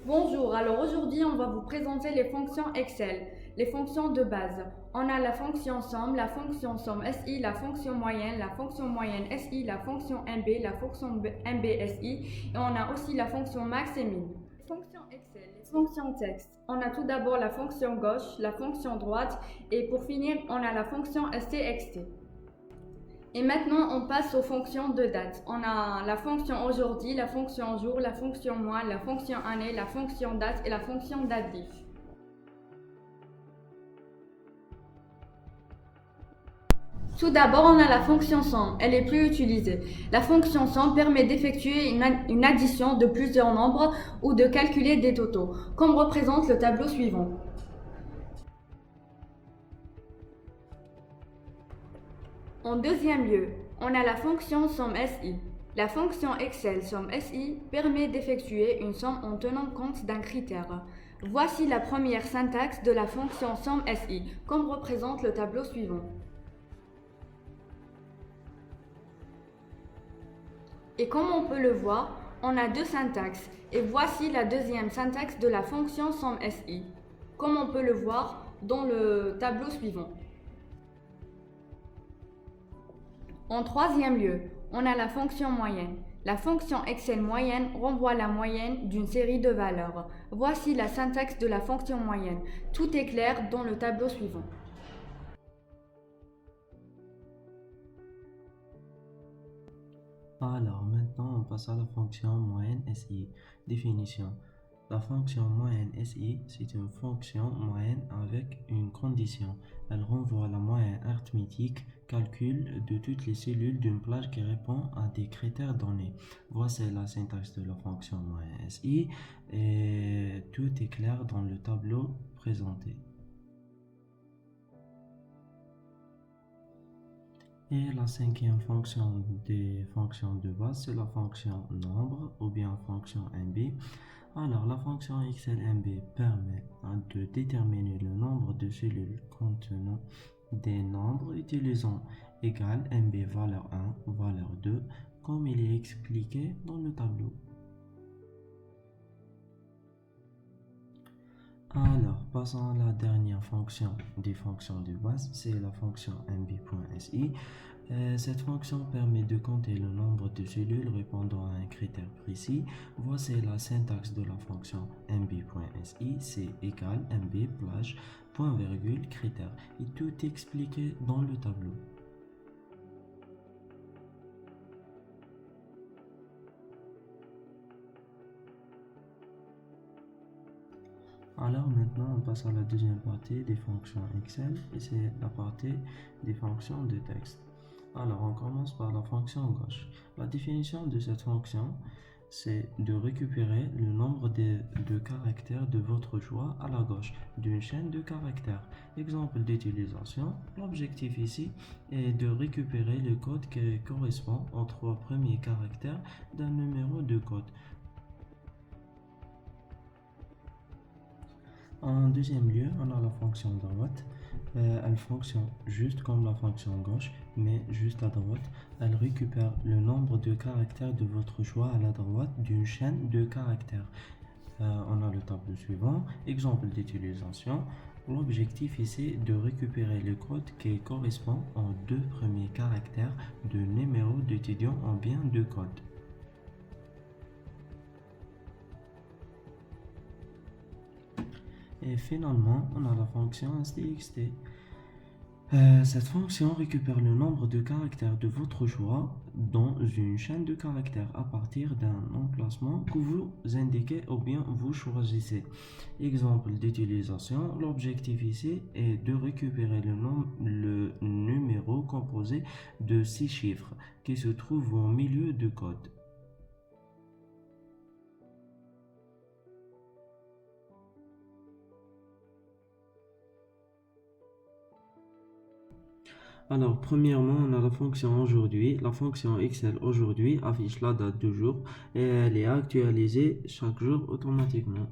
Bonjour, alors aujourd'hui on va vous présenter les fonctions Excel, les fonctions de base. On a la fonction somme SI, la fonction moyenne SI, la fonction MB, la fonction MB SI et on a aussi la fonction max et min. Fonction Excel, les fonctions texte. On a tout d'abord la fonction gauche, la fonction droite et pour finir on a la fonction STXT. Et maintenant, on passe aux fonctions de date. On a la fonction aujourd'hui, la fonction jour, la fonction mois, la fonction année, la fonction date et la fonction datif. Tout d'abord, on a la fonction somme. Elle est plus utilisée. La fonction somme permet d'effectuer une addition de plusieurs nombres ou de calculer des totaux, comme représente le tableau suivant. En deuxième lieu, on a la fonction somme SI. La fonction Excel somme SI permet d'effectuer une somme en tenant compte d'un critère. Voici la première syntaxe de la fonction somme SI, comme représente le tableau suivant. Et comme on peut le voir, on a deux syntaxes. Et voici la deuxième syntaxe de la fonction somme SI, comme on peut le voir dans le tableau suivant. En troisième lieu, on a la fonction moyenne. La fonction Excel moyenne renvoie la moyenne d'une série de valeurs. Voici la syntaxe de la fonction moyenne. Tout est clair dans le tableau suivant. Alors maintenant on passe à la fonction moyenne SI. Définition. La fonction moyenne SI, c'est une fonction moyenne avec une condition. Elle renvoie la moyenne arithmétique, calcul de toutes les cellules d'une plage qui répond à des critères donnés. Voici la syntaxe de la fonction moyenne SI et tout est clair dans le tableau présenté. Et la cinquième fonction des fonctions de base, c'est la fonction nombre ou bien fonction MB. Alors, la fonction XLMB permet de déterminer le nombre de cellules contenant des nombres utilisant égal MB valeur 1, valeur 2, comme il est expliqué dans le tableau. Alors, passons à la dernière fonction des fonctions de base, c'est la fonction mb.si. Cette fonction permet de compter le nombre de cellules répondant à un critère précis. Voici la syntaxe de la fonction mb.si, c'est égal mb plage point virgule critère et tout est expliqué dans le tableau. Alors maintenant on passe à la deuxième partie des fonctions Excel et c'est la partie des fonctions de texte. Alors on commence par la fonction gauche. La définition de cette fonction, c'est de récupérer le nombre de caractères de votre choix à la gauche d'une chaîne de caractères. Exemple d'utilisation, l'objectif ici est de récupérer le code qui correspond aux trois premiers caractères d'un numéro de code. En deuxième lieu, on a la fonction droite. Elle fonctionne juste comme la fonction gauche, mais juste à droite. Elle récupère le nombre de caractères de votre choix à la droite d'une chaîne de caractères. On a le tableau suivant. Exemple d'utilisation. L'objectif ici est de récupérer le code qui correspond aux deux premiers caractères de numéro d'étudiant en bien de code. Et finalement, on a la fonction stxt. Cette fonction récupère le nombre de caractères de votre choix dans une chaîne de caractères à partir d'un emplacement que vous indiquez ou bien vous choisissez. Exemple d'utilisation, l'objectif ici est de récupérer le numéro composé de 6 chiffres qui se trouve au milieu du code. Alors, premièrement, on a la fonction aujourd'hui. La fonction Excel aujourd'hui affiche la date du jour et elle est actualisée chaque jour automatiquement.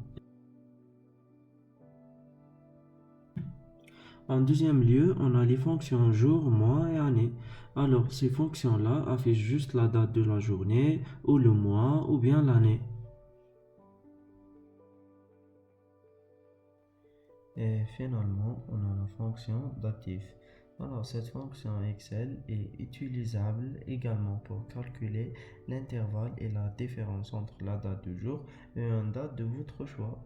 En deuxième lieu, on a les fonctions jour, mois et année. Alors, ces fonctions-là affichent juste la date de la journée ou le mois ou bien l'année. Et finalement, on a la fonction datif. Alors, cette fonction Excel est utilisable également pour calculer l'intervalle et la différence entre la date du jour et une date de votre choix.